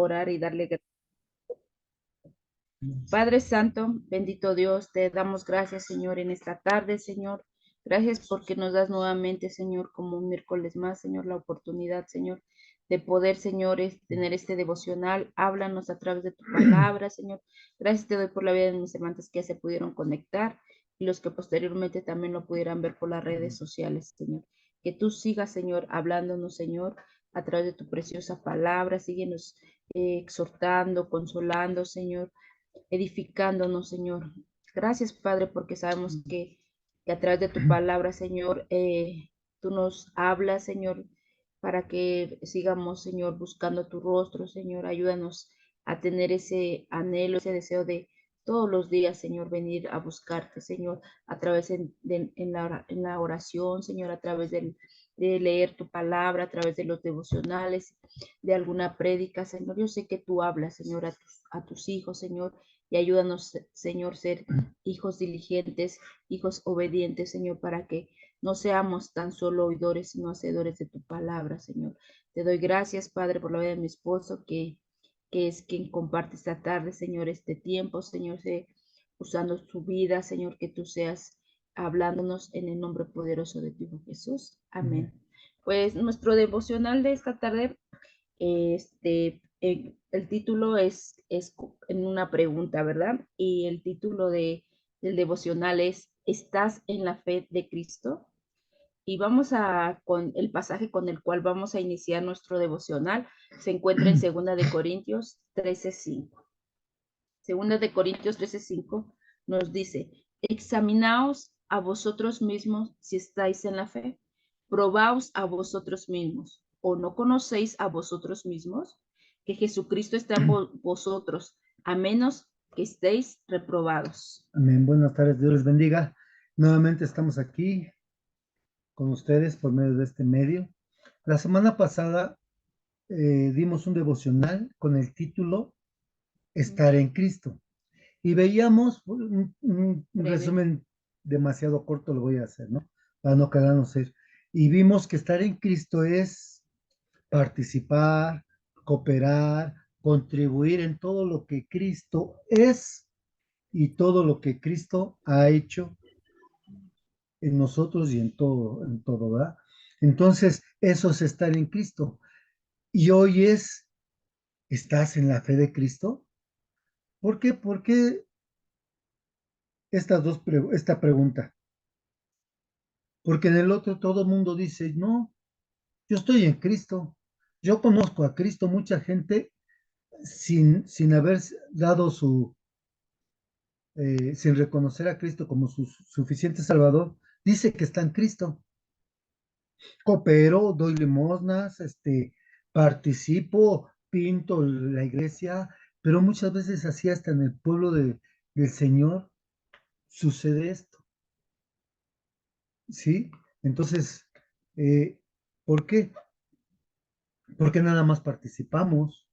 orar y darle gracias. Padre Santo, bendito Dios, te damos gracias, Señor, en esta tarde, Señor. Gracias porque nos das nuevamente, Señor, como un miércoles más, Señor, la oportunidad, Señor, de poder, señores, tener este devocional. Háblanos a través de tu palabra, Señor. Gracias te doy por la vida de mis hermanas que ya se pudieron conectar y los que posteriormente también lo pudieran ver por las redes sociales, Señor. Que tú sigas, Señor, hablándonos, Señor, a través de tu preciosa palabra. Síguenos exhortando, consolando, Señor, edificándonos, Señor. Gracias, Padre, porque sabemos que a través de tu palabra, Señor, tú nos hablas, Señor, para que sigamos, Señor, buscando tu rostro, Señor. Ayúdanos a tener ese anhelo, ese deseo de todos los días, Señor, venir a buscarte, Señor, a través en la oración, Señor, a través de leer tu palabra, a través de los devocionales, de alguna prédica, Señor. Yo sé que tú hablas, Señor, a tus hijos, Señor, y ayúdanos, Señor, ser hijos diligentes, hijos obedientes, Señor, para que no seamos tan solo oidores, sino hacedores de tu palabra, Señor. Te doy gracias, Padre, por la vida de mi esposo, que es quien comparte esta tarde, Señor, este tiempo, Señor, usando su vida, Señor, que tú seas hablándonos en el nombre poderoso de tu Hijo Jesús. Amén. Pues nuestro devocional de esta tarde, el título es en una pregunta, ¿verdad? Y el título del devocional es ¿Estás en la fe de Cristo? Y vamos con el pasaje con el cual vamos a iniciar nuestro devocional. Se encuentra en Segunda de Corintios 13:5. Segunda de Corintios 13:5 nos dice, examinaos a vosotros mismos si estáis en la fe, probaos a vosotros mismos, o no conocéis a vosotros mismos que Jesucristo está en vosotros, a menos que estéis reprobados. Amén. Buenas tardes, Dios les bendiga. Nuevamente estamos aquí con ustedes por medio de este medio. La semana pasada dimos un devocional con el título Estar en Cristo y veíamos un resumen demasiado corto, lo voy a hacer, ¿no? Para no quedarnos ir. Y vimos que estar en Cristo es participar, cooperar, contribuir en todo lo que Cristo es y todo lo que Cristo ha hecho en nosotros y en todo, ¿verdad? Entonces, eso es estar en Cristo. Y hoy ¿estás en la fe de Cristo? ¿Por qué? ¿Por qué esta pregunta? Porque en el otro todo el mundo dice, no, yo estoy en Cristo. Yo conozco a Cristo, mucha gente sin haber dado sin reconocer a Cristo como su suficiente Salvador, dice que está en Cristo. Coopero, doy limosnas, participo, pinto la iglesia, pero muchas veces así hasta en el pueblo del Señor sucede esto, ¿sí? Entonces, eh, ¿por qué? Porque nada más participamos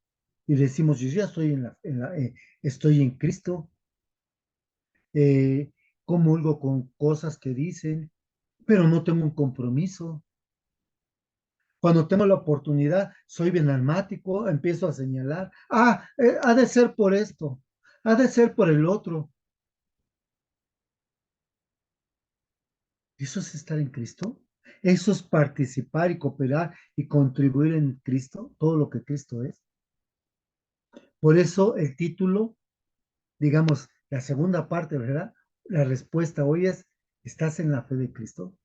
y decimos, yo ya estoy estoy en Cristo, eh, comulgo con cosas que dicen, pero no tengo un compromiso. Cuando tengo la oportunidad, soy bien almático, empiezo a señalar, ha de ser por esto, ha de ser por el otro. ¿Eso es estar en Cristo? ¿Eso es participar y cooperar y contribuir en Cristo, todo lo que Cristo es? Por eso el título, digamos, la segunda parte, ¿verdad? La respuesta hoy es, ¿estás en la fe de Cristo?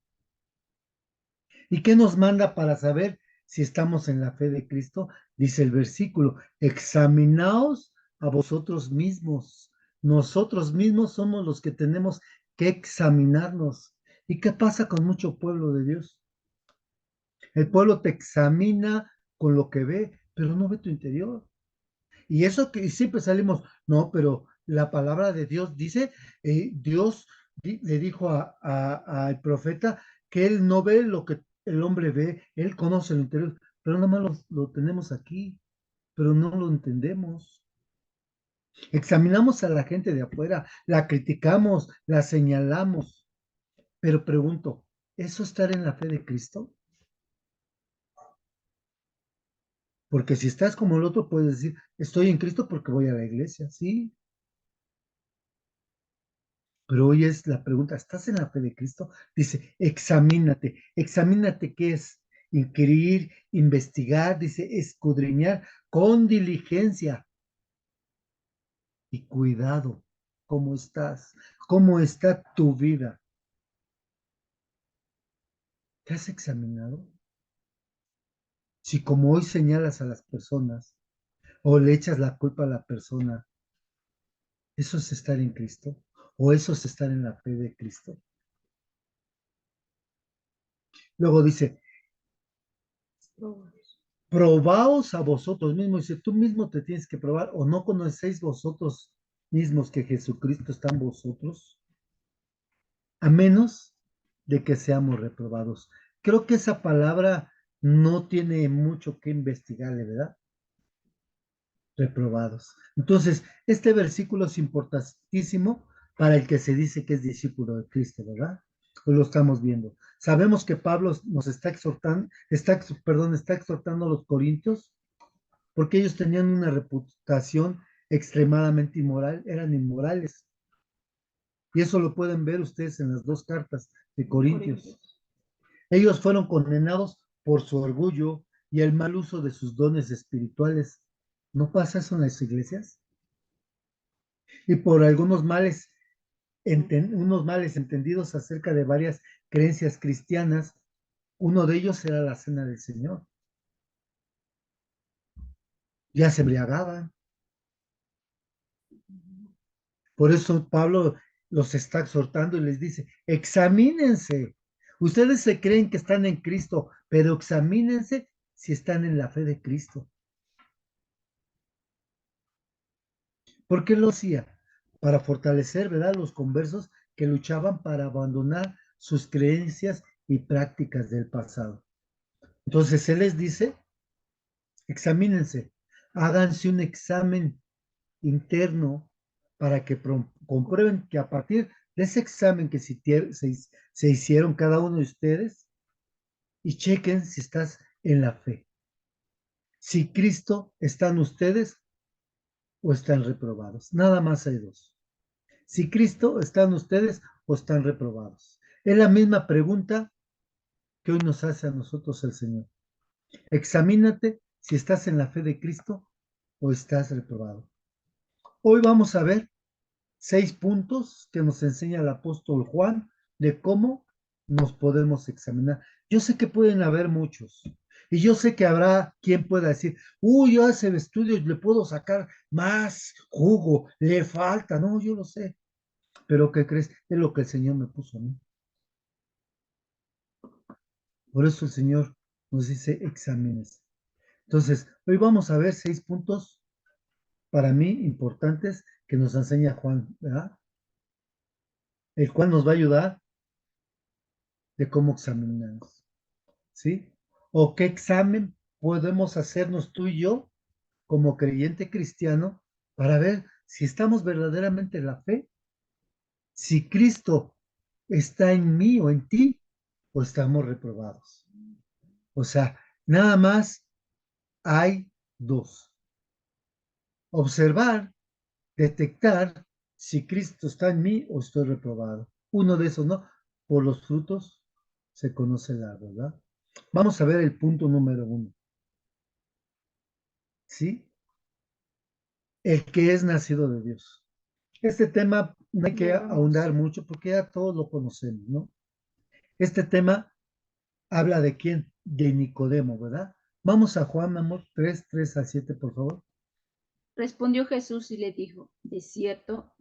¿Y qué nos manda para saber si estamos en la fe de Cristo? Dice el versículo, examinaos a vosotros mismos. Nosotros mismos somos los que tenemos que examinarnos. ¿Y qué pasa con mucho pueblo de Dios? El pueblo te examina con lo que ve, pero no ve tu interior. Y eso que siempre salimos, no, pero la palabra de Dios dice, Dios le dijo al profeta que él no ve lo que el hombre ve, él conoce el interior, pero nada más lo tenemos aquí, pero no lo entendemos. Examinamos a la gente de afuera, la criticamos, la señalamos, pero pregunto, ¿eso estar en la fe de Cristo? Porque si estás como el otro, puedes decir, estoy en Cristo porque voy a la iglesia, sí. Pero hoy es la pregunta, ¿estás en la fe de Cristo? Dice, examínate. Examínate qué es inquirir, investigar, dice, escudriñar con diligencia y cuidado. ¿Cómo estás? ¿Cómo está tu vida? ¿Te has examinado? Si como hoy señalas a las personas o le echas la culpa a la persona, ¿eso es estar en Cristo? ¿O eso es estar en la fe de Cristo? Luego dice, probaos a vosotros mismos. Dice, tú mismo te tienes que probar, o no conocéis vosotros mismos que Jesucristo está en vosotros, a menos de que seamos reprobados. Creo que esa palabra no tiene mucho que investigarle, ¿verdad? Reprobados. Entonces, este versículo es importantísimo para el que se dice que es discípulo de Cristo, ¿verdad? Pues lo estamos viendo. Sabemos que Pablo nos está exhortando, está exhortando a los corintios porque ellos tenían una reputación extremadamente inmoral, eran inmorales. Y eso lo pueden ver ustedes en las dos cartas de Corintios. Ellos fueron condenados por su orgullo y el mal uso de sus dones espirituales. ¿No pasa eso en las iglesias? Y por algunos unos males entendidos acerca de varias creencias cristianas, uno de ellos era la cena del Señor. Ya se embriagaban. Por eso Pablo los está exhortando y les dice, examínense. Ustedes se creen que están en Cristo, pero examínense si están en la fe de Cristo. ¿Por qué lo hacía? Para fortalecer, ¿verdad? Los conversos que luchaban para abandonar sus creencias y prácticas del pasado. Entonces, él les dice, examínense, háganse un examen interno para que comprueben que a partir de ese examen que se hicieron cada uno de ustedes y chequen si estás en la fe. Si Cristo está en ustedes o están reprobados. Nada más hay dos. Si Cristo está en ustedes o están reprobados. Es la misma pregunta que hoy nos hace a nosotros el Señor. Examínate si estás en la fe de Cristo o estás reprobado. Hoy vamos a ver 6 puntos que nos enseña el apóstol Juan de cómo nos podemos examinar. Yo sé que pueden haber muchos y yo sé que habrá quien pueda decir, uy, yo hace estudios, le puedo sacar más jugo, le falta, no, yo lo sé, pero ¿qué crees? Es lo que el Señor me puso a mí. Por eso el Señor nos dice, examines. Entonces, hoy vamos a ver 6 puntos para mí importantes que nos enseña Juan, ¿verdad? El cual nos va a ayudar de cómo examinarnos, ¿sí? O qué examen podemos hacernos tú y yo como creyente cristiano para ver si estamos verdaderamente en la fe, si Cristo está en mí o en ti, o estamos reprobados. O sea, nada más hay dos. Observar, detectar si Cristo está en mí o estoy reprobado. Uno de esos, ¿no? Por los frutos se conoce la verdad. Vamos a ver el punto número 1. ¿Sí? El que es nacido de Dios. Este tema no hay que ahondar mucho porque ya todos lo conocemos, ¿no? Este tema habla de quién? De Nicodemo, ¿verdad? Vamos a Juan, mi amor, 3:3-7, por favor. Respondió Jesús y le dijo, de cierto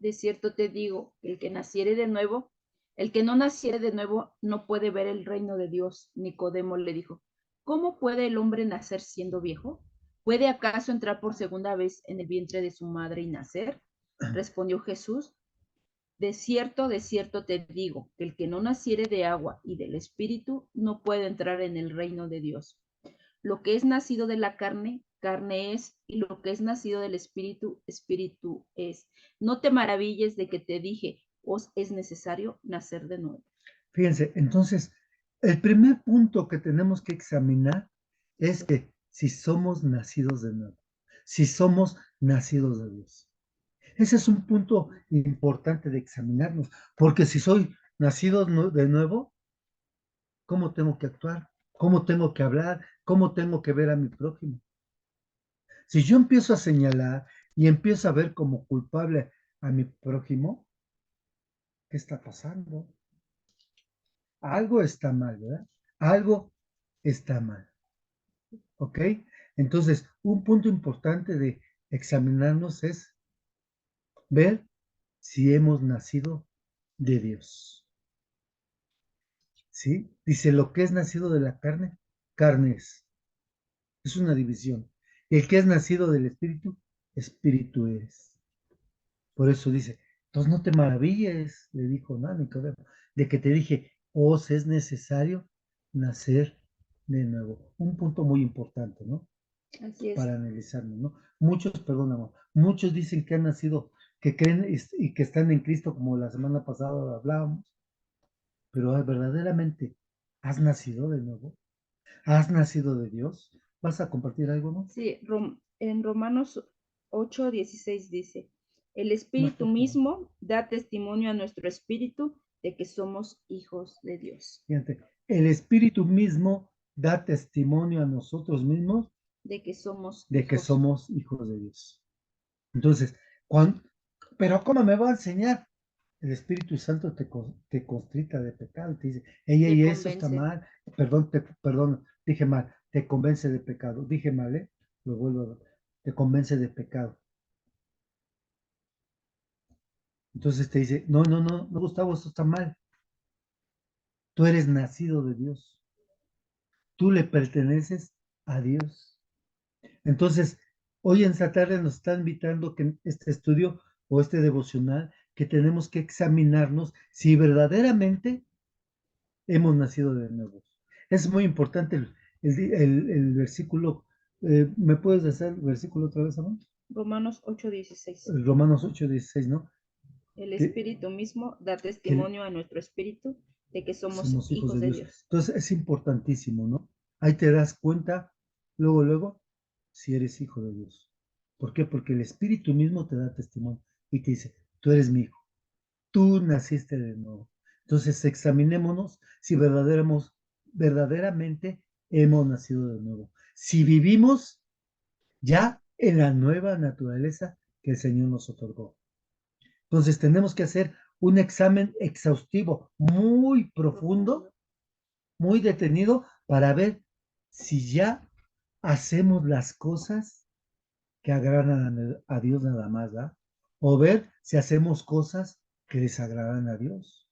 te digo, el que naciere de nuevo, el que no naciere de nuevo no puede ver el reino de Dios. Nicodemo le dijo, ¿cómo puede el hombre nacer siendo viejo? ¿Puede acaso entrar por segunda vez en el vientre de su madre y nacer? Respondió Jesús, de cierto te digo, que el que no naciere de agua y del Espíritu no puede entrar en el reino de Dios. Lo que es nacido de la carne, carne es, y lo que es nacido del espíritu, espíritu es. No te maravilles de que te dije, os es necesario nacer de nuevo. Fíjense, entonces, el primer punto que tenemos que examinar es que si somos nacidos de nuevo, si somos nacidos de Dios. Ese es un punto importante de examinarnos, porque si soy nacido de nuevo, ¿cómo tengo que actuar? ¿Cómo tengo que hablar? ¿Cómo tengo que ver a mi prójimo? Si yo empiezo a señalar y empiezo a ver como culpable a mi prójimo, ¿qué está pasando? Algo está mal, ¿verdad? Algo está mal, ¿ok? Entonces, un punto importante de examinarnos es ver si hemos nacido de Dios, ¿sí? Dice, lo que es nacido de la carne, carne es una división. El que es nacido del Espíritu, Espíritu es. Por eso dice, entonces no te maravilles, le dijo, no, Nicodemo, de que te dije, os es necesario nacer de nuevo. Un punto muy importante, ¿no? Así es. Para analizarnos, ¿no? Muchos, perdón, amor, muchos dicen que han nacido, que creen y que están en Cristo, como la semana pasada hablábamos, pero verdaderamente, ¿has nacido de nuevo? ¿Has nacido de Dios? ¿Vas a compartir algo, no? Sí, en Romanos 8:16 dice, el Más Espíritu fuerte, amor. mismo da testimonio a nuestro espíritu de que somos hijos de Dios, Fíjate, el Espíritu mismo da testimonio a nosotros mismos de que somos de que hijos. somos hijos de Dios. Entonces, cuando, pero ¿cómo me va a enseñar? El Espíritu Santo te constrita de pecado, te dice, Te ey, eso está convence. mal, perdón, dije mal, te convence de pecado, dije mal, ¿eh? Lo vuelvo a ver, te convence de pecado. Entonces te dice, no, Gustavo, esto está mal, tú eres nacido de Dios, tú le perteneces a Dios. Entonces, hoy en esta tarde nos está invitando que en este estudio o este devocional, que tenemos que examinarnos si verdaderamente hemos nacido de nuevo. Es muy importante el versículo. ¿Me puedes hacer el versículo otra vez, amor? Romanos 8:16. Romanos 8:16, ¿no? El Que, Espíritu mismo da que testimonio a nuestro espíritu de que somos somos hijos hijos de de Dios. Dios. Entonces es importantísimo, ¿no? Ahí te das cuenta, luego, si eres hijo de Dios. ¿Por qué? Porque el Espíritu mismo te da testimonio y te dice, tú eres mi hijo, tú naciste de nuevo. Entonces examinémonos si verdaderamente hemos nacido de nuevo. Si vivimos ya en la nueva naturaleza que el Señor nos otorgó. Entonces tenemos que hacer un examen exhaustivo, muy profundo, Profundo. muy detenido, para ver si ya hacemos las cosas que agradan a Dios nada más, ¿verdad? O ver si hacemos cosas que desagradan a Dios.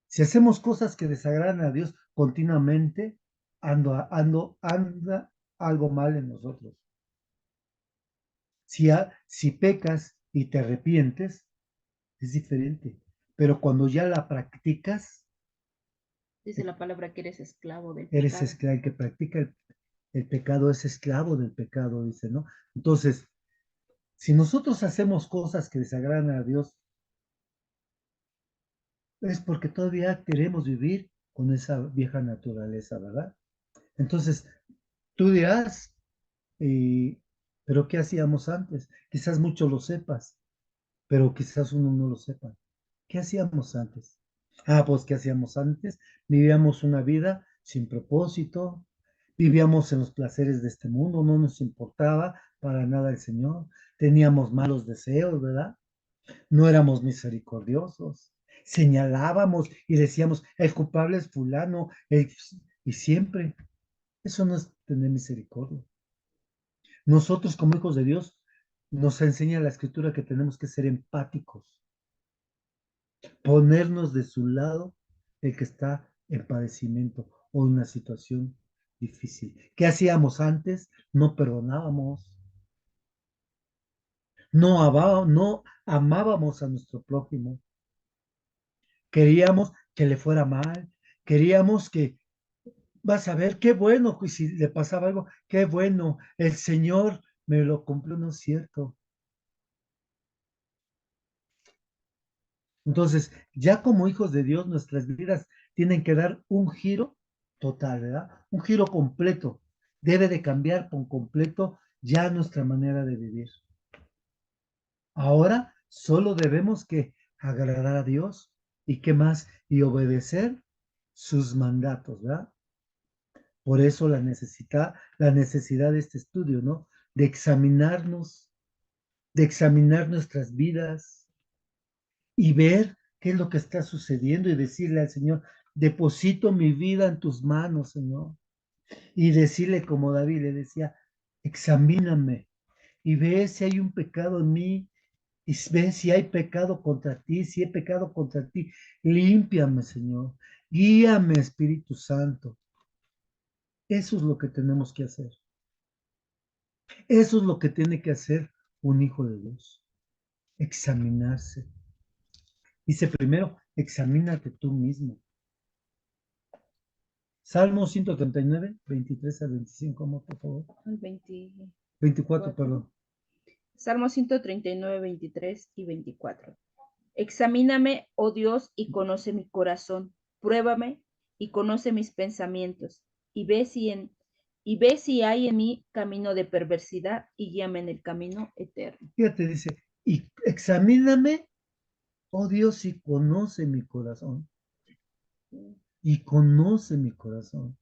Si hacemos cosas que desagradan a Dios continuamente, anda algo mal en nosotros. Si pecas y te arrepientes, es diferente. Pero cuando ya la practicas, Dice la palabra que eres esclavo del eres pecado. esclavo. El que practica el pecado es esclavo del pecado, dice, ¿no? Entonces, si nosotros hacemos cosas que desagradan a Dios, es porque todavía queremos vivir con esa vieja naturaleza, ¿verdad? Entonces, tú dirás, eh, pero ¿qué hacíamos antes? Quizás muchos lo sepas, pero quizás uno no lo sepa. ¿Qué hacíamos antes? Ah, pues ¿qué hacíamos antes? Vivíamos una vida sin propósito, vivíamos en los placeres de este mundo, no nos importaba para nada el Señor, teníamos malos deseos, ¿verdad? No éramos misericordiosos, señalábamos y decíamos, el culpable es fulano, y siempre, eso no es tener misericordia. Nosotros como hijos de Dios nos enseña la escritura que tenemos que ser empáticos, ponernos de su lado el que está en padecimiento o en una situación difícil. ¿Qué hacíamos antes? No perdonábamos, no amábamos a nuestro prójimo, queríamos que le fuera mal, queríamos que, vas a ver, qué bueno, pues, si le pasaba algo, qué bueno, el Señor me lo cumplió, no es cierto. Entonces, ya como hijos de Dios, nuestras vidas tienen que dar un giro total, ¿verdad? Un giro completo. debe de cambiar por completo ya nuestra manera de vivir. Ahora solo debemos que agradar a Dios y qué más, y obedecer sus mandatos, ¿verdad? Por eso la necesidad de este estudio, ¿no? De examinarnos, de examinar nuestras vidas y ver qué es lo que está sucediendo y decirle al Señor, deposito mi vida en tus manos, Señor. Y decirle como David le decía, examíname y ve si hay un pecado en mí y ve si hay pecado contra ti, si he pecado contra ti, límpiame, Señor, guíame, Espíritu Santo. Eso es lo que tenemos que hacer. Eso es lo que tiene que hacer un hijo de Dios, examinarse. Dice primero, examínate tú mismo. Salmo 139, 23 al 25, amor, por favor. 24, perdón. Salmo 139, 23 y 24. Examíname, oh Dios, y conoce mi corazón. Pruébame y conoce mis pensamientos. Y ve si hay en mí camino de perversidad y guíame en el camino eterno. Fíjate, dice, y examíname, oh Dios, y conoce mi corazón. Y conoce mi corazón.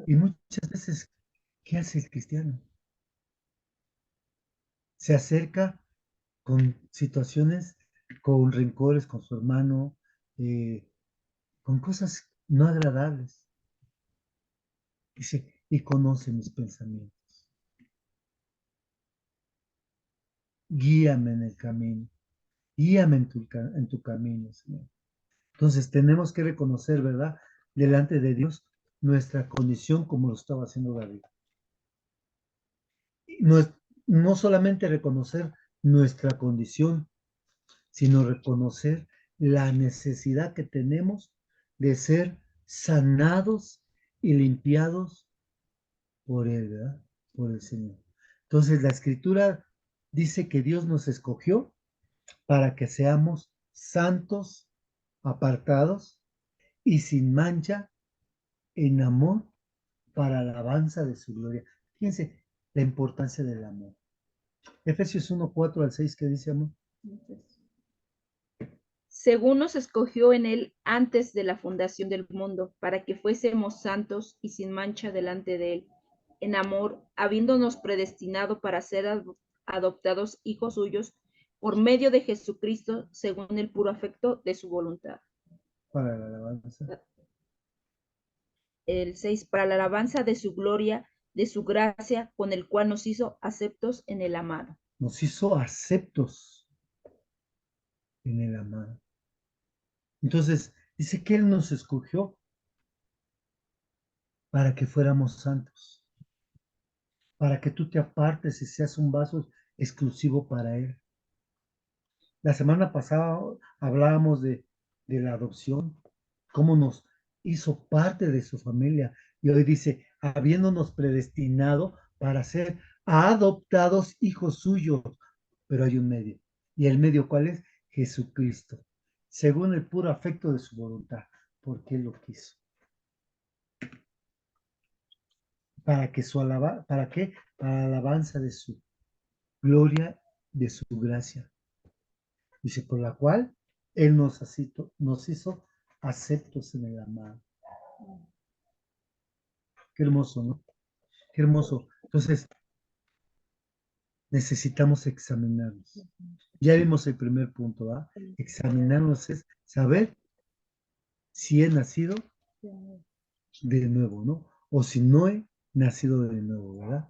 Y muchas veces, ¿qué hace el cristiano? Se acerca con situaciones, con rencores con su hermano, con cosas no agradables. Dice, y conoce mis pensamientos. Guíame en el camino. Guíame en tu camino, Señor. Entonces tenemos que reconocer, ¿verdad? Delante de Dios nuestra condición como lo estaba haciendo David. No, no solamente reconocer nuestra condición, sino reconocer la necesidad que tenemos de ser sanados y limpiados por Él, ¿verdad? Por el Señor. Entonces la Escritura dice que Dios nos escogió para que seamos santos, apartados y sin mancha en amor para la alabanza de su gloria. Fíjense la importancia del amor. Efesios 1, 4 al 6, ¿qué dice, amor? Según nos escogió en él antes de la fundación del mundo, para que fuésemos santos y sin mancha delante de él, en amor, habiéndonos predestinado para ser adoptados hijos suyos por medio de Jesucristo, según el puro afecto de su voluntad. Para la alabanza. El 6, para la alabanza de su gloria, de su gracia, con el cual nos hizo aceptos en el amado. Nos hizo aceptos en el amado. Entonces, dice que Él nos escogió para que fuéramos santos, para que tú te apartes y seas un vaso exclusivo para Él. La semana pasada hablábamos de la adopción, cómo nos hizo parte de su familia. Y hoy dice, habiéndonos predestinado para ser adoptados hijos suyos, pero hay un medio. ¿Y el medio cuál es? Jesucristo, según el puro afecto de su voluntad, porque Él lo quiso. Para que ¿para qué? Para la alabanza de su gloria, de su gracia. Dice, por la cual Él nos hizo aceptos en el amado. Qué hermoso, ¿no? Qué hermoso. Entonces, necesitamos examinarnos. Ya vimos el primer punto, ¿va? Examinarnos es saber si he nacido de nuevo, ¿no? O si no he nacido de nuevo, ¿verdad?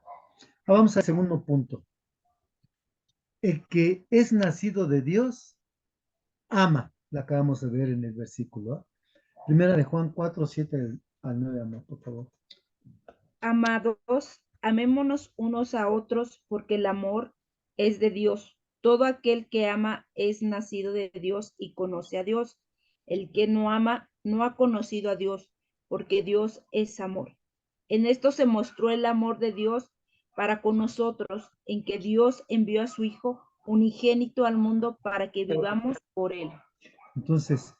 Vamos al segundo punto. El que es nacido de Dios, ama. La acabamos de ver en el versículo, ¿va? Primera de Juan 4, 7 al 9, amor, por favor. Amados, amémonos unos a otros, porque el amor es de Dios. Todo aquel que ama es nacido de Dios y conoce a Dios. El que no ama no ha conocido a Dios, porque Dios es amor. En esto se mostró el amor de Dios para con nosotros, en que Dios envió a su Hijo unigénito al mundo para que vivamos por él. Entonces,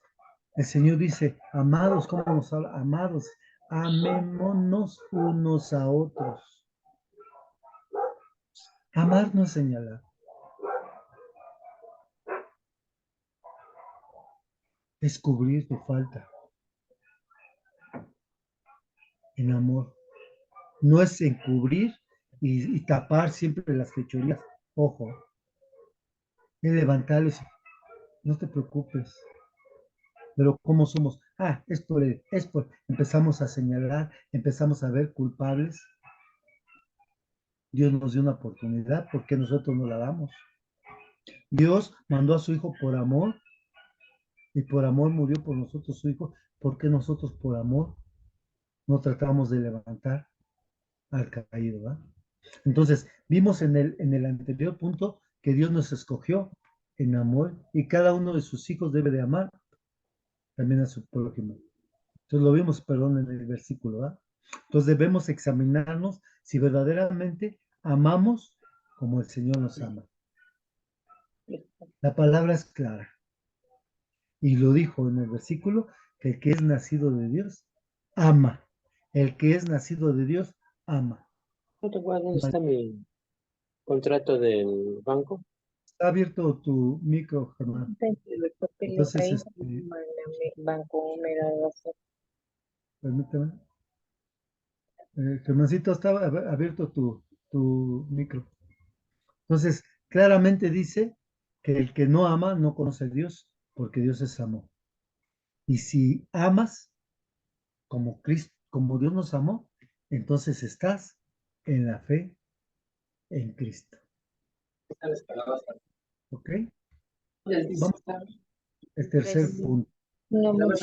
el Señor dice, amados, ¿cómo nos habla? Amados, amémonos unos a otros. Amar no es señalar, es cubrir tu falta en amor. No es encubrir y tapar siempre las fechorías. Ojo, es levantarles, no te preocupes, pero ¿cómo somos? Ah, empezamos a señalar, empezamos a ver culpables. Dios nos dio una oportunidad, ¿por qué nosotros no la damos? Dios mandó a su Hijo por amor y por amor murió por nosotros su Hijo. ¿Por qué nosotros por amor no tratamos de levantar al caído? ¿Va? Entonces, vimos en el anterior punto que Dios nos escogió en amor y cada uno de sus hijos debe de amar también a su prójimo. Entonces lo vimos, perdón, en el versículo, ¿va? Entonces debemos examinarnos si verdaderamente amamos como el Señor nos ama. La palabra es clara. Y lo dijo en el versículo, que el que es nacido de Dios, ama. El que es nacido de Dios, ama. ¿No te acuerdas dónde está mi contrato del banco? Está abierto tu micro, Germán. Entonces, Banco me da permíteme. Germancito, estaba abierto tu micro. Entonces, claramente dice que el que no ama no conoce a Dios, porque Dios es amor. Y si amas como Cristo, como Dios nos amó, entonces estás en la fe en Cristo. ¿Ok? Vamos al tercer punto. No, Vamos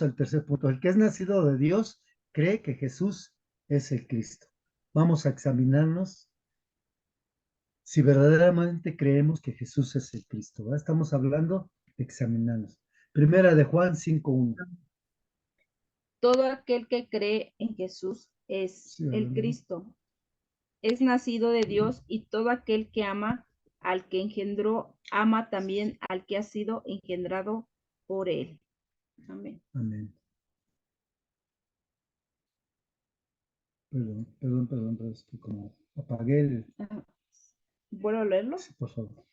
al tercer punto. El que es nacido de Dios cree que Jesús es el Cristo. Vamos a examinarnos si verdaderamente creemos que Jesús es el Cristo. ¿Va? Estamos hablando de examinarnos. Primera de Juan 5:1. Todo aquel que cree en Jesús es Sí, el Cristo, es nacido de Dios, y todo aquel que ama al que engendró, ama también al que ha sido engendrado por él. Amén. Amén. Perdón, es que como apagué el... ¿Vuelvo a leerlo? Sí, por favor.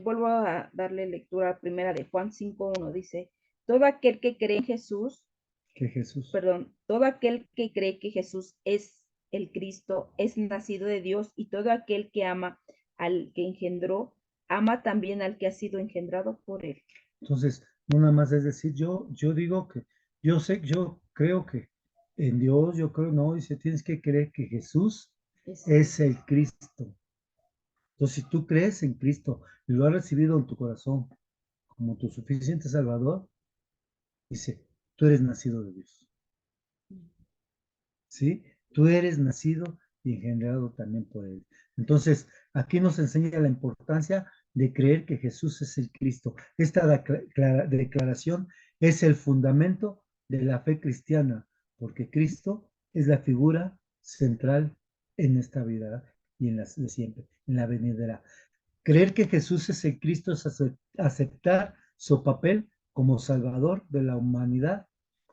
Vuelvo a darle lectura a primera de Juan 5:1. Dice, todo aquel que cree en Jesús, todo aquel que cree que Jesús es el Cristo, es nacido de Dios, y todo aquel que ama al que engendró, ama también al que ha sido engendrado por él. Entonces, no nada más es decir, yo digo que, yo creo que en Dios, yo creo, no, dice, tienes que creer que Jesús es el Cristo. Entonces, si tú crees en Cristo y lo has recibido en tu corazón como tu suficiente Salvador, dice, tú eres nacido de Dios. ¿Sí? Tú eres nacido y engendrado también por Él. Entonces, aquí nos enseña la importancia de creer que Jesús es el Cristo. Esta declaración es el fundamento de la fe cristiana, porque Cristo es la figura central en esta vida y en la de siempre, en la venidera. Creer que Jesús es el Cristo es aceptar su papel como Salvador de la humanidad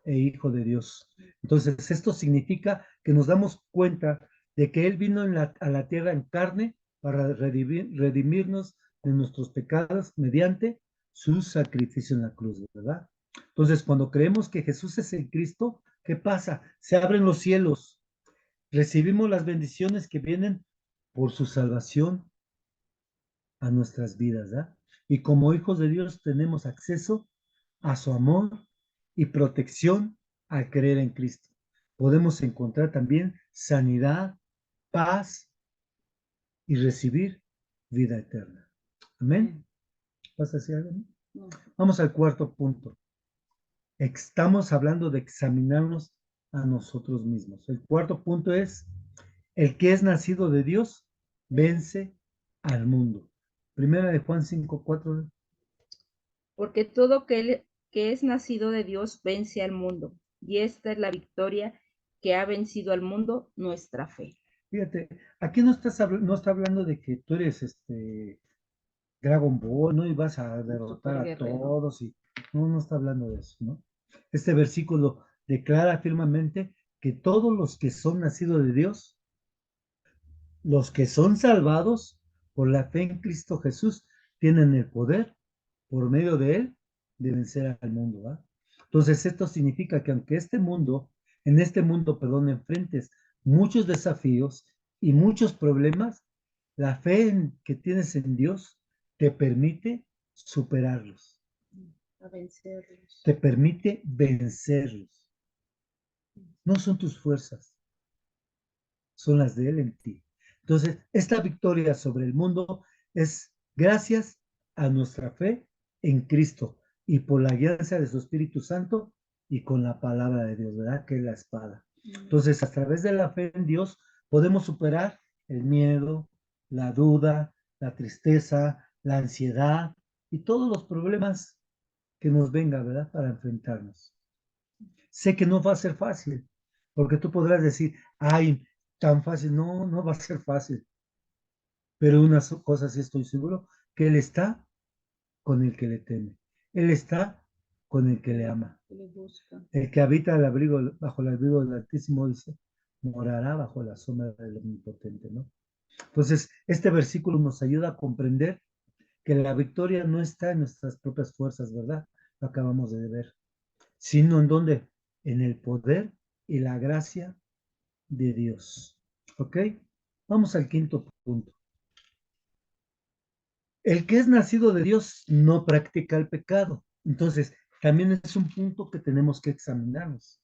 e Hijo de Dios. Entonces, esto significa que nos damos cuenta de que Él vino a la tierra en carne para redimirnos de nuestros pecados mediante su sacrificio en la cruz, ¿verdad? Entonces, cuando creemos que Jesús es el Cristo, ¿qué pasa? Se abren los cielos, recibimos las bendiciones que vienen por su salvación a nuestras vidas, ¿verdad? Y como hijos de Dios tenemos acceso a su amor y protección al creer en Cristo. Podemos encontrar también sanidad, paz y recibir vida eterna. Amén. ¿Vas a decir algo? No. Vamos al cuarto punto. Estamos hablando de examinarnos a nosotros mismos. El cuarto punto es, el que es nacido de Dios vence al mundo. Primera de Juan 5:4. Porque todo aquel que es nacido de Dios vence al mundo, y esta es la victoria que ha vencido al mundo, nuestra fe. Fíjate, aquí no está hablando de que tú eres Dragon Ball, ¿no? Y vas a derrotar a Superguerrero. todos y no está hablando de eso, ¿no? Este versículo declara firmemente que todos los que son nacidos de Dios, los que son salvados por la fe en Cristo Jesús, tienen el poder por medio de él de vencer al mundo, ¿va? Entonces, esto significa que aunque en este mundo, perdón, enfrentes muchos desafíos y muchos problemas, la fe que tienes en Dios te permite superarlos, A vencerlos. te permite vencerlos. No son tus fuerzas, son las de Él en ti. Entonces, esta victoria sobre el mundo es gracias a nuestra fe en Cristo y por la guianza de su Espíritu Santo y con la palabra de Dios, ¿verdad? Que es la espada. Entonces, a través de la fe en Dios podemos superar el miedo, la duda, la tristeza, la ansiedad y todos los problemas que nos venga, ¿verdad? Para enfrentarnos. Sé que no va a ser fácil, porque tú podrás decir, ay, tan fácil. No, no va a ser fácil. Pero una cosa sí estoy seguro, que Él está con el que le teme. Él está con el que le ama. Le busca. El que habita el abrigo, bajo el abrigo del Altísimo, dice, morará bajo la sombra del Omnipotente, ¿no? Entonces, este versículo nos ayuda a comprender que la victoria no está en nuestras propias fuerzas, ¿verdad? Lo acabamos de ver. Sino en dónde? En el poder y la gracia de Dios. ¿Ok? Vamos al quinto punto. El que es nacido de Dios no practica el pecado. Entonces, también es un punto que tenemos que examinarnos.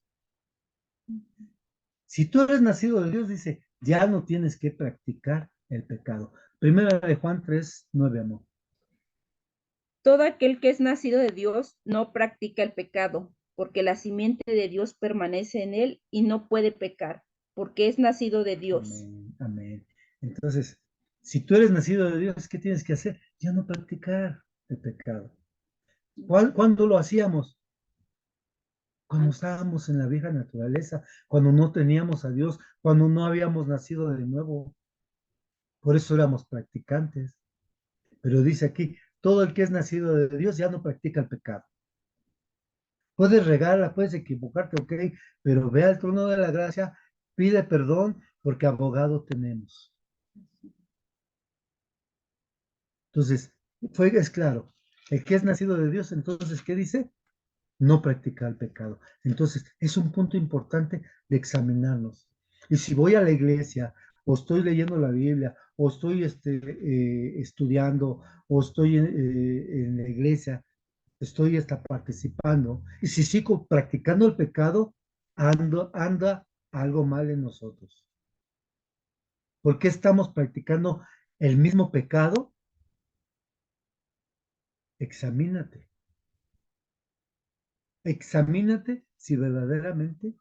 Si tú eres nacido de Dios, dice, ya no tienes que practicar el pecado. Primera de Juan 3, 9, amor. Todo aquel que es nacido de Dios no practica el pecado, porque la simiente de Dios permanece en él y no puede pecar, porque es nacido de Dios. Amén, amén. Entonces, si tú eres nacido de Dios, ¿qué tienes que hacer? Ya no practicar el pecado. ¿Cuándo lo hacíamos? Cuando estábamos en la vieja naturaleza, cuando no teníamos a Dios, cuando no habíamos nacido de nuevo. Por eso éramos practicantes. Pero dice aquí, todo el que es nacido de Dios ya no practica el pecado. Puedes regarla, puedes equivocarte, ok, pero ve al trono de la gracia, pide perdón, porque abogado tenemos. Entonces, es claro, el que es nacido de Dios, entonces, ¿qué dice? No practica el pecado. Entonces, es un punto importante de examinarnos. Y si voy a la iglesia, o estoy leyendo la Biblia, o estoy estudiando, o estoy en la iglesia, estoy participando, y si sigo practicando el pecado, anda algo mal en nosotros. ¿Por qué estamos practicando el mismo pecado? Examínate. Examínate si verdaderamente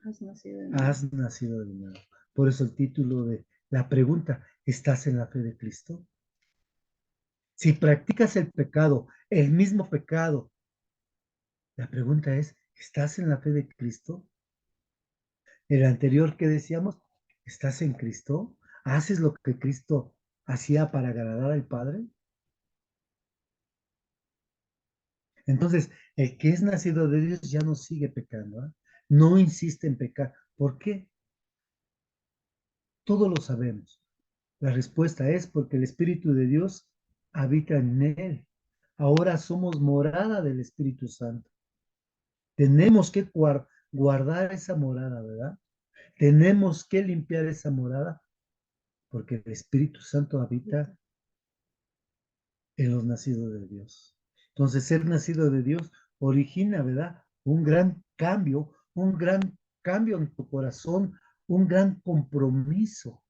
Has nacido de nuevo. has nacido de nuevo. Por eso el título de la pregunta, ¿estás en la fe de Cristo? Si practicas el pecado, el mismo pecado, la pregunta es, ¿estás en la fe de Cristo? El anterior que decíamos, ¿estás en Cristo? ¿Haces lo que Cristo hacía para agradar al Padre? Entonces, el que es nacido de Dios ya no sigue pecando, ¿eh? No insiste en pecar. ¿Por qué? Todo lo sabemos. La respuesta es porque el Espíritu de Dios habita en él. Ahora somos morada del Espíritu Santo. Tenemos que guardar esa morada, ¿verdad? Tenemos que limpiar esa morada porque el Espíritu Santo habita en los nacidos de Dios. Entonces, ser nacido de Dios origina, ¿verdad? Un gran cambio en tu corazón, un gran compromiso.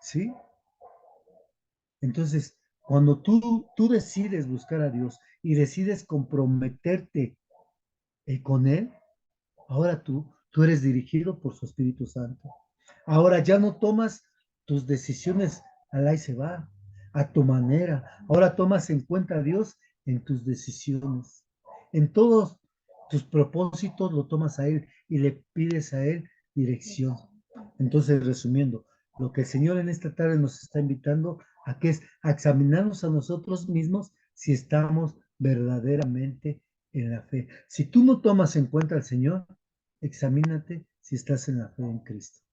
¿Sí? Entonces, cuando tú decides buscar a Dios y decides comprometerte con Él, ahora tú eres dirigido por su Espíritu Santo. Ahora ya no tomas tus decisiones al ahí se va, a tu manera. Ahora tomas en cuenta a Dios en tus decisiones. En todos tus propósitos lo tomas a Él y le pides a Él dirección. Entonces, resumiendo, Lo que el Señor en esta tarde nos está invitando a que es a examinarnos a nosotros mismos si estamos verdaderamente en la fe. Si tú no tomas en cuenta al Señor, examínate si estás en la fe en Cristo.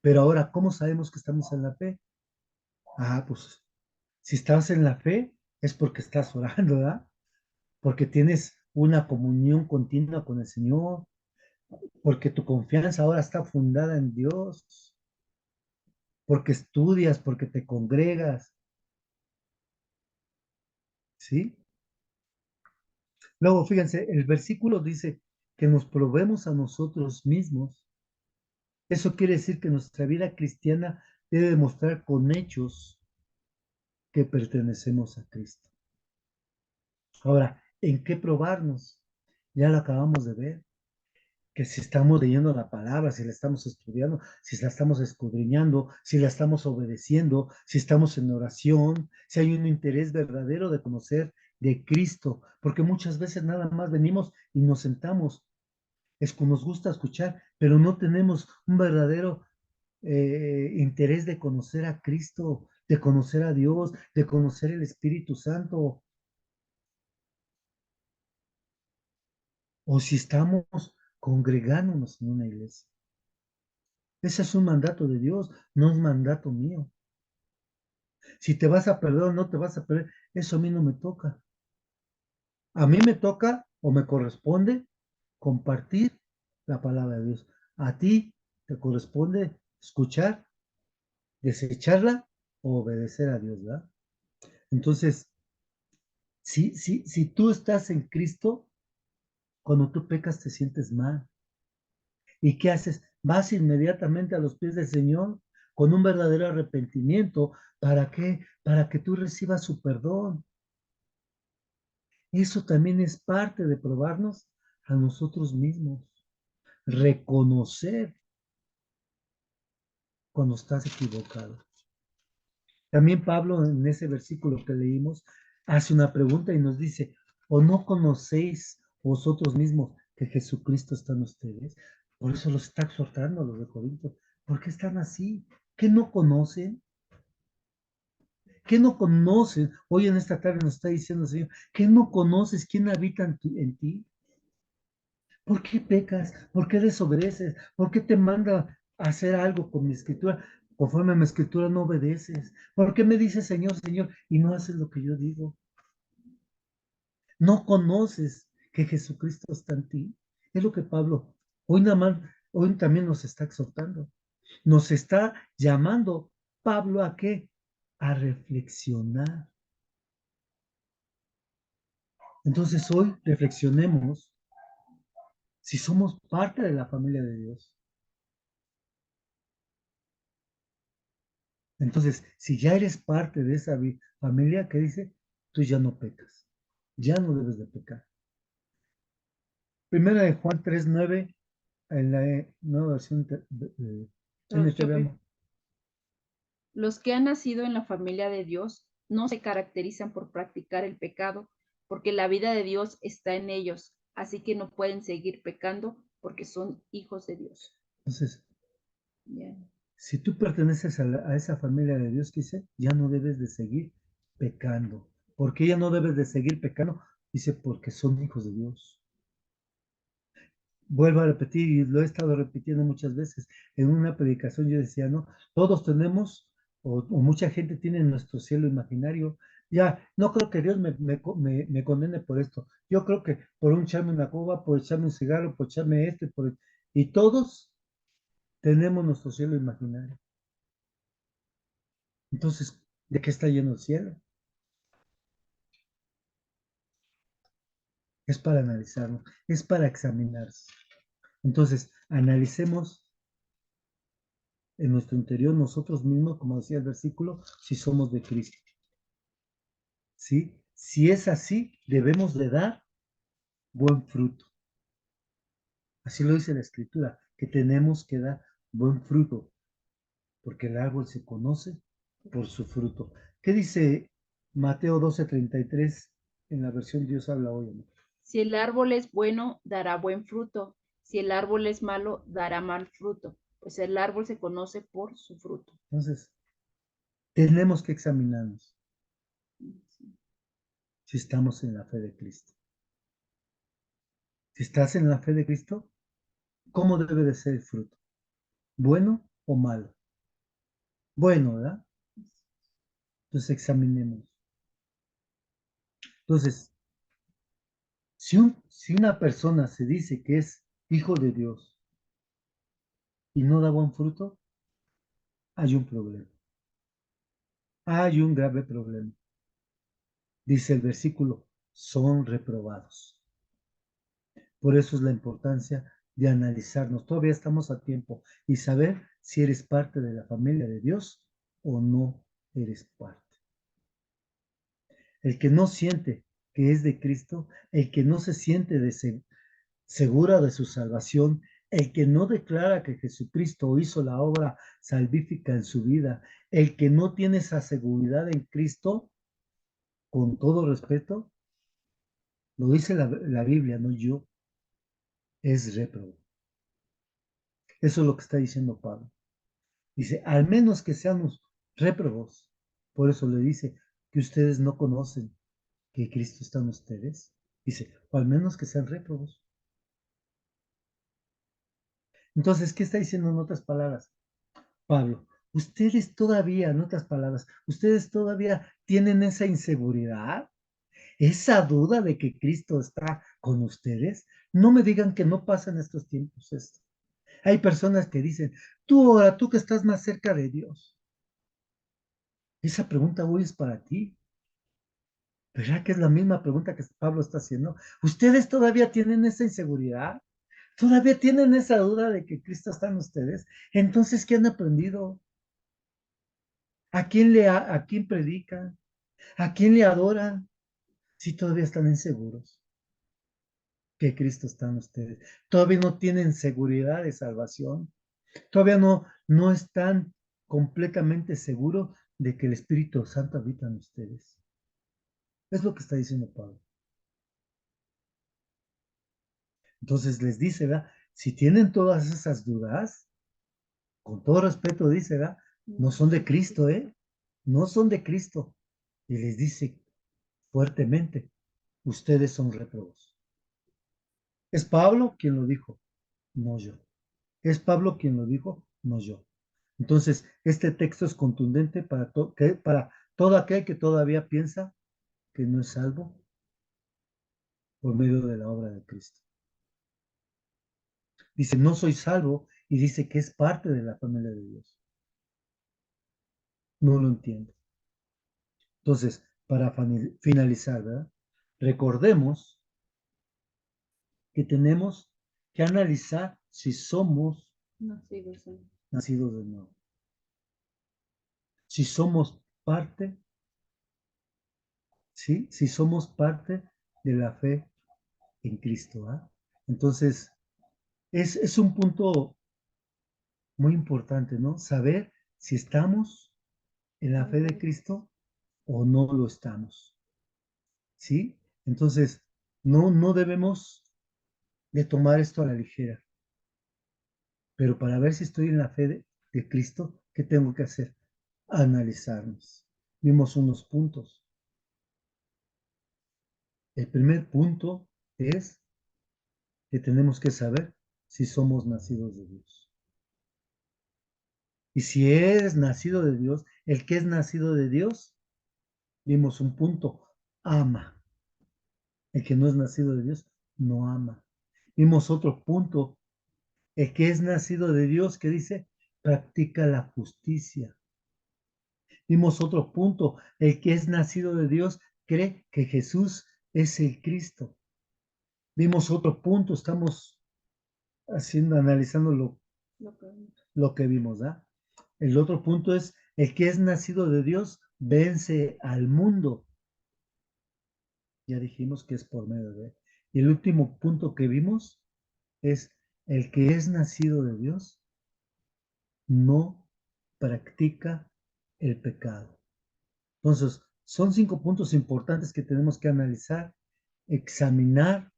Pero ahora, ¿cómo sabemos que estamos en la fe? Ah, pues si estás en la fe es porque estás orando, ¿verdad? Porque tienes una comunión continua con el Señor, porque tu confianza ahora está fundada en Dios, porque estudias, porque te congregas, ¿sí? Luego, fíjense, el versículo dice que nos probemos a nosotros mismos. Eso quiere decir que nuestra vida cristiana debe demostrar con hechos que pertenecemos a Cristo. Ahora, ¿en qué probarnos? Ya lo acabamos de ver, que si estamos leyendo la palabra, si la estamos estudiando, si la estamos escudriñando, si la estamos obedeciendo, si estamos en oración, si hay un interés verdadero de conocer de Cristo, porque muchas veces nada más venimos y nos sentamos, es que nos gusta escuchar, pero no tenemos un verdadero interés de conocer a Cristo, de conocer a Dios, de conocer el Espíritu Santo, o si estamos congregándonos en una iglesia. Ese es un mandato de Dios, no es mandato mío. Si te vas a perder o no te vas a perder, eso a mí no me toca. A mí me toca o me corresponde compartir la palabra de Dios. A ti te corresponde escuchar, desecharla o obedecer a Dios, ¿verdad? Entonces, si tú estás en Cristo, cuando tú pecas te sientes mal. ¿Y qué haces? Vas inmediatamente a los pies del Señor con un verdadero arrepentimiento. ¿Para qué? Para que tú recibas su perdón. Eso también es parte de probarnos a nosotros mismos. Reconocer cuando estás equivocado. También Pablo en ese versículo que leímos hace una pregunta y nos dice, ¿o no conocéis vosotros mismos que Jesucristo está en ustedes? Por eso los está exhortando a los de Corinto. ¿Por qué están así? ¿Qué no conocen? ¿Qué no conocen? Hoy en esta tarde nos está diciendo el Señor, ¿qué no conoces? ¿Quién habita en ti? ¿Por qué pecas? ¿Por qué desobedeces? ¿Por qué te manda a hacer algo con mi escritura? Conforme a mi escritura no obedeces. ¿Por qué me dices Señor, Señor y no haces lo que yo digo? No conoces que Jesucristo está en ti. Es lo que Pablo hoy nada más, hoy también nos está exhortando. Nos está llamando Pablo a qué? A reflexionar. Entonces hoy reflexionemos si somos parte de la familia de Dios. Entonces, si ya eres parte de esa familia, ¿qué dice? Tú ya no pecas. Ya no debes de pecar. Primera de Juan 3:9, en la nueva versión NTV. Los que han nacido en la familia de Dios no se caracterizan por practicar el pecado, porque la vida de Dios está en ellos, así que no pueden seguir pecando porque son hijos de Dios. Entonces, Yeah. si tú perteneces a esa familia de Dios, dice, ya no debes de seguir pecando. ¿Por qué ya no debes de seguir pecando? Dice, porque son hijos de Dios. Vuelvo a repetir, y lo he estado repitiendo muchas veces. En una predicación yo decía, no, todos tenemos, o mucha gente tiene nuestro cielo imaginario. Ya, no creo que Dios me condene por esto. Yo creo que por echarme una coba, por echarme un cigarro, por echarme y todos tenemos nuestro cielo imaginario. Entonces, ¿de qué está lleno el cielo? Es para analizarlo, es para examinarse. Entonces, analicemos en nuestro interior nosotros mismos, como decía el versículo, si somos de Cristo. ¿Sí? Si es así, debemos de dar buen fruto. Así lo dice la Escritura, que tenemos que dar buen fruto, porque el árbol se conoce por su fruto. ¿Qué dice Mateo 12:33 en la versión Dios habla hoy? Si el árbol es bueno, dará buen fruto. Si el árbol es malo, dará mal fruto, pues el árbol se conoce por su fruto. Entonces, tenemos que examinarnos si estamos en la fe de Cristo. Si estás en la fe de Cristo, ¿cómo debe de ser el fruto? ¿Bueno o malo? Bueno, ¿verdad? Entonces examinemos. Entonces, si una persona se dice que es hijo de Dios y no da buen fruto, hay un problema. Hay un grave problema. Dice el versículo, son reprobados. Por eso es la importancia de analizarnos. Todavía estamos a tiempo y saber si eres parte de la familia de Dios o no eres parte. El que no siente que es de Cristo, el que no se siente segura de su salvación, el que no declara que Jesucristo hizo la obra salvífica en su vida, el que no tiene esa seguridad en Cristo, con todo respeto, lo dice la Biblia, no yo, es réprobo. Eso es lo que está diciendo Pablo. Dice, al menos que seamos réprobos. Por eso le dice que ustedes no conocen que Cristo está en ustedes. Dice, o al menos que sean réprobos. Entonces, ¿qué está diciendo en otras palabras? Pablo, ustedes todavía, en otras palabras, ustedes todavía tienen esa inseguridad, esa duda de que Cristo está con ustedes. No me digan que no pasa en estos tiempos esto. Hay personas que dicen, tú ahora, tú que estás más cerca de Dios. Esa pregunta hoy es para ti. ¿Verdad que es la misma pregunta que Pablo está haciendo? ¿Ustedes todavía tienen esa inseguridad? ¿Todavía tienen esa duda de que Cristo está en ustedes? Entonces, ¿qué han aprendido? ¿A quién predican? ¿A quién le adoran? Si todavía están inseguros que Cristo está en ustedes. Todavía no tienen seguridad de salvación. Todavía no están completamente seguros de que el Espíritu Santo habita en ustedes. Es lo que está diciendo Pablo. Entonces les dice, ¿verdad? Si tienen todas esas dudas, con todo respeto dice, ¿verdad? No son de Cristo, ¿eh? No son de Cristo. Y les dice fuertemente, ustedes son réprobos. ¿Es Pablo quien lo dijo? No yo. ¿Es Pablo quien lo dijo? No yo. Entonces, este texto es contundente para todo aquel que todavía piensa que no es salvo por medio de la obra de Cristo. Dice, no soy salvo y dice que es parte de la familia de Dios. No lo entiendo. Entonces, para finalizar, ¿verdad? Recordemos que tenemos que analizar si somos nacidos de nuevo. Si somos parte, ¿sí? Si somos parte de la fe en Cristo, ¿ah? Entonces, es un punto muy importante, ¿no? Saber si estamos en la fe de Cristo o no lo estamos, ¿sí? Entonces, no debemos de tomar esto a la ligera. Pero para ver si estoy en la fe de Cristo, ¿qué tengo que hacer? Analizarnos. Vimos unos puntos. El primer punto es que tenemos que saber si somos nacidos de Dios. Y si eres nacido de Dios, el que es nacido de Dios, vimos un punto, ama. El que no es nacido de Dios, no ama. Vimos otro punto, el que es nacido de Dios, que dice, practica la justicia. Vimos otro punto, el que es nacido de Dios cree que Jesús es el Cristo. Vimos otro punto, estamos analizando lo que vimos, ¿ah? El otro punto es, el que es nacido de Dios vence al mundo. Ya dijimos que es por medio de él. Y el último punto que vimos es, el que es nacido de Dios no practica el pecado. Entonces, son 5 puntos importantes que tenemos que analizar, examinar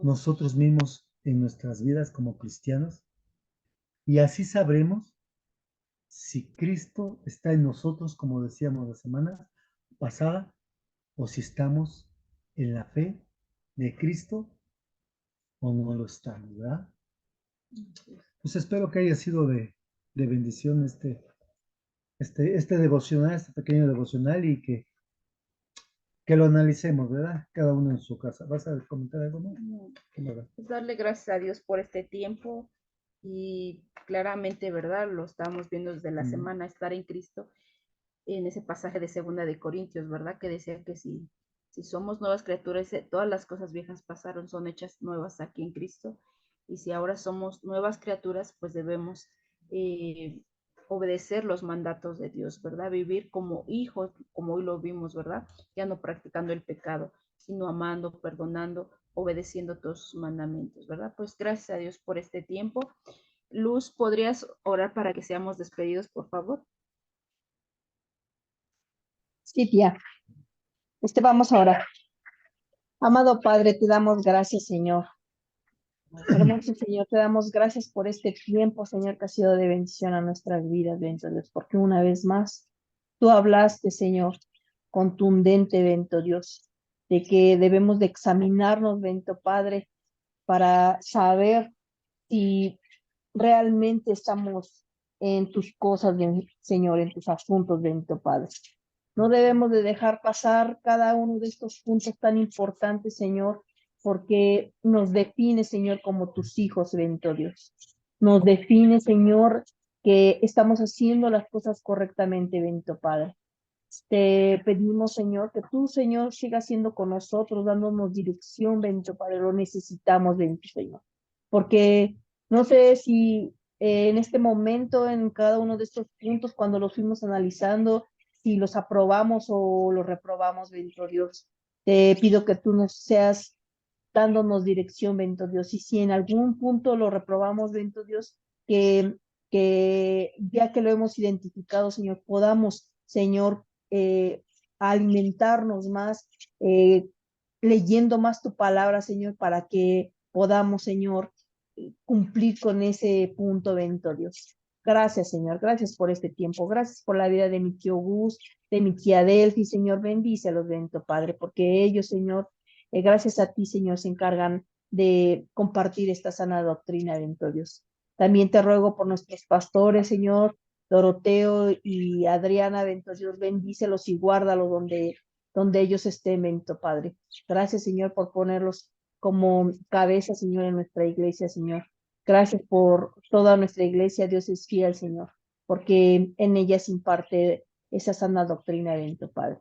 nosotros mismos en nuestras vidas como cristianos, y así sabremos si Cristo está en nosotros, como decíamos la semana pasada, o si estamos en la fe de Cristo o no lo estamos, ¿verdad? Pues espero que haya sido de bendición este devocional, este pequeño devocional, y que lo analicemos, ¿verdad? Cada uno en su casa. ¿Vas a comentar algo más? Pues darle gracias a Dios por este tiempo y claramente, ¿verdad? Lo estamos viendo desde la semana, estar en Cristo, en ese pasaje de Segunda de Corintios, ¿verdad? Que decía que si somos nuevas criaturas, todas las cosas viejas pasaron, son hechas nuevas aquí en Cristo. Y si ahora somos nuevas criaturas, pues debemos obedecer los mandatos de Dios, ¿verdad? Vivir como hijos, como hoy lo vimos, ¿verdad? Ya no practicando el pecado, sino amando, perdonando, obedeciendo todos sus mandamientos, ¿verdad? Pues gracias a Dios por este tiempo. Luz, ¿podrías orar para que seamos despedidos, por favor? Sí, tía. Vamos a orar. Amado Padre, te damos gracias, Señor. Hermoso Señor, te damos gracias por este tiempo, Señor, que ha sido de bendición a nuestras vidas, bendito Dios, porque una vez más tú hablaste, Señor, contundente, bendito Dios, de que debemos de examinarnos, bendito Padre, para saber si realmente estamos en tus cosas, Señor, en tus asuntos, bendito Padre. No debemos de dejar pasar cada uno de estos puntos tan importantes, Señor, porque nos define, Señor, como tus hijos, bendito Dios. Nos define, Señor, que estamos haciendo las cosas correctamente, bendito Padre. Te pedimos, Señor, que tú, Señor, sigas siendo con nosotros, dándonos dirección, bendito Padre. Lo necesitamos, bendito Señor. Porque no sé si en este momento, en cada uno de estos puntos, cuando los fuimos analizando, si los aprobamos o los reprobamos, bendito Dios. Te pido que tú nos seas dándonos dirección, bendito Dios. Y si en algún punto lo reprobamos, bendito Dios, que ya que lo hemos identificado, Señor, podamos, Señor, alimentarnos más, leyendo más tu palabra, Señor, para que podamos, Señor, cumplir con ese punto, bendito Dios. Gracias, Señor. Gracias por este tiempo. Gracias por la vida de mi tío Gus, de mi tía Delphi, Señor. Bendícelos, bendito Padre, porque ellos, Señor, gracias a ti, Señor, se encargan de compartir esta sana doctrina, bendito Dios. También te ruego por nuestros pastores, Señor, Doroteo y Adriana, bendito Dios, bendícelos y guárdalos donde ellos estén, bendito Padre. Gracias, Señor, por ponerlos como cabeza, Señor, en nuestra iglesia, Señor. Gracias por toda nuestra iglesia. Dios es fiel, Señor, porque en ella se imparte esa sana doctrina, bendito Padre.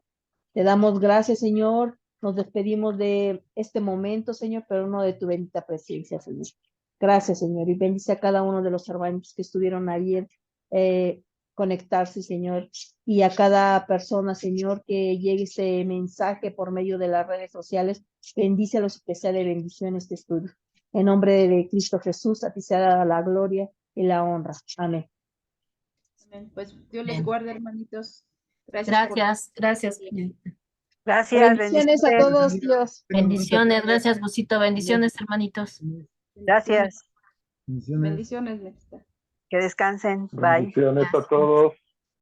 Te damos gracias, Señor. Nos despedimos de este momento, Señor, pero no de tu bendita presencia, Señor. Gracias, Señor, y bendice a cada uno de los hermanos que estuvieron ayer conectarse, Señor, y a cada persona, Señor, que llegue este mensaje por medio de las redes sociales. Bendícelos y que sea de bendición este estudio. En nombre de Cristo Jesús, a ti sea dada la gloria y la honra. Amén. Amén. Pues Dios les guarde, hermanitos. Gracias. Gracias, Bendiciones a todos, Dios. Bendiciones, gracias, Gusito. Bendiciones, hermanitos. Gracias. Bendiciones. Bendiciones, Nexta. Que descansen. Bye. Bendiciones a todos.